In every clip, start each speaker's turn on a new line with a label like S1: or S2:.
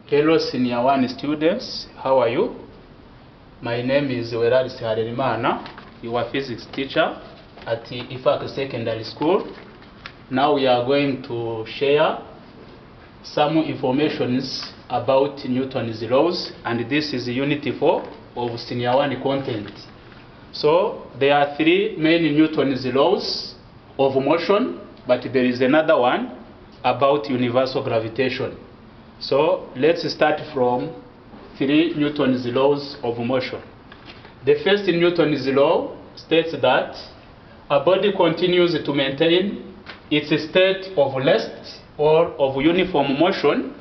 S1: Hello Senior 1 students, how are you? My name is Weraris Harerimana, your physics teacher at Ifak Secondary School. Now we are going to share some informations about Newton's laws, and this is Unit 4 of Senior 1 content. So there are three main Newton's laws of motion, but there is another one about universal gravitation. So let's start from three Newton's laws of motion. The first Newton's law states that a body continues to maintain its state of rest or of uniform motion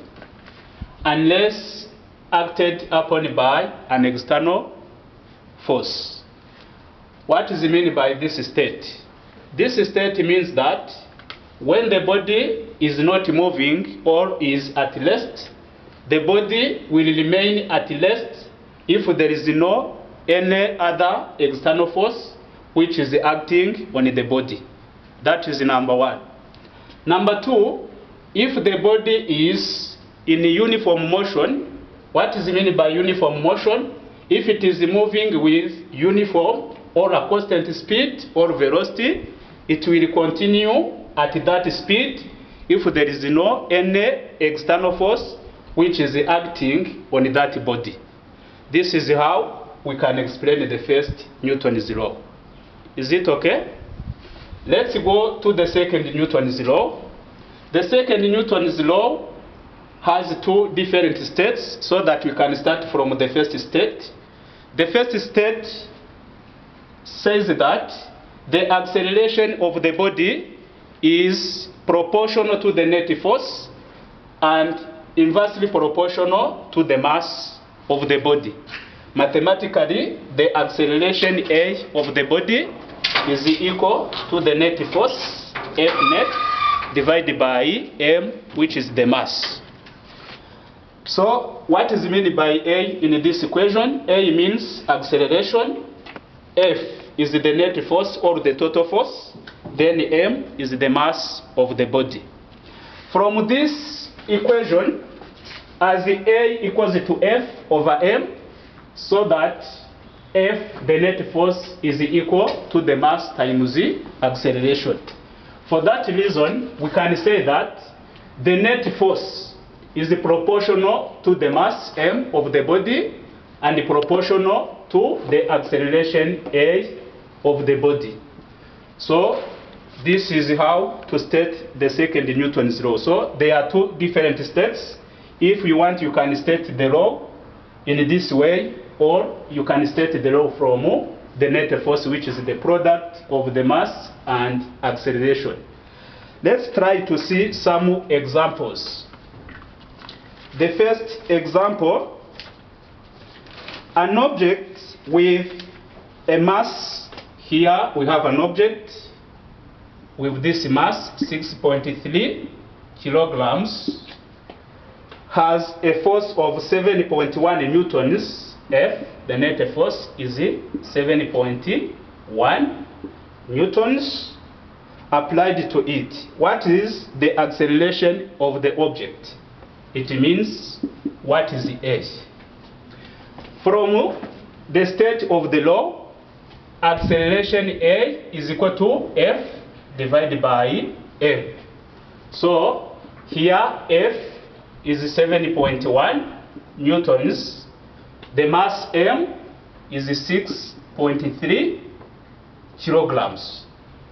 S1: unless acted upon by an external force. What is meant by this state? This state means that when the body is not moving or is at rest, the body will remain at rest if there is no any other external force which is acting on the body. That is number one. Number two, if the body is in uniform motion, what is meant by uniform motion? If it is moving with uniform or a constant speed or velocity, it will continue at that speed if there is no any external force which is acting on that body. This is how we can explain the first Newton's law. Is it okay? Let's go to the second Newton's law. The second Newton's law has two different states, so that we can start from the first state. The first state says that the acceleration of the body is proportional to the net force and inversely proportional to the mass of the body. Mathematically, the acceleration A of the body is equal to the net force F net divided by M, which is the mass. So what is meant by A in this equation? A means acceleration, F is the net force or the total force, then M is the mass of the body. From this equation, as A equals to F over M, so that F, the net force, is equal to the mass times the acceleration. For that reason, we can say that the net force is proportional to the mass M of the body and proportional to the acceleration A of the body. So this is how to state the second Newton's law. So there are two different states. If you want, you can state the law in this way, or you can state the law from the net force, which is the product of the mass and acceleration. Let's try to see some examples. The first example, an object with a mass. Here we have an object with this mass, 6.3 kilograms, has a force of 7.1 newtons. F, the net force, is 7.1 newtons applied to it. What is the acceleration of the object? It means what is the A? From the state of the law, acceleration A is equal to F divided by M. So here F is 7.1 newtons. The mass M is 6.3 kilograms.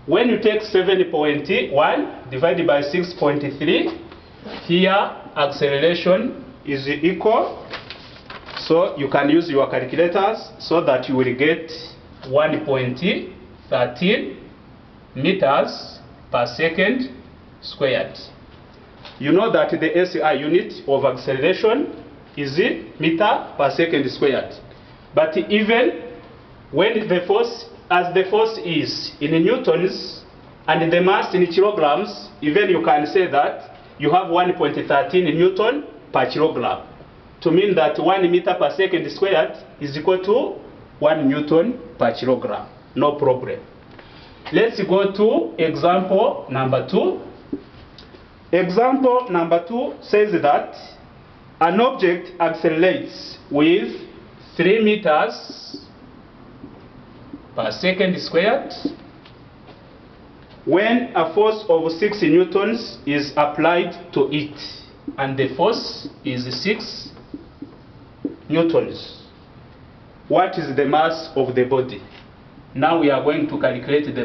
S1: When you take 7.1 divided by 6.3, here acceleration is equal. So you can use your calculators so that you will get 1.13 meters per second squared. You know that the SI unit of acceleration is meter per second squared. But even when the force, as the force is in newtons and the mass in kilograms, even you can say that you have 1.13 newton per kilogram, to mean that 1 meter per second squared is equal to 1 newton per kilogram. No problem. Let's go to example number 2. Example number 2 says that An object accelerates with 3 meters per second squared when a force of 6 newtons is applied to it, and the force is 6 newtons. What is the mass of the body? Now we are going to calculate the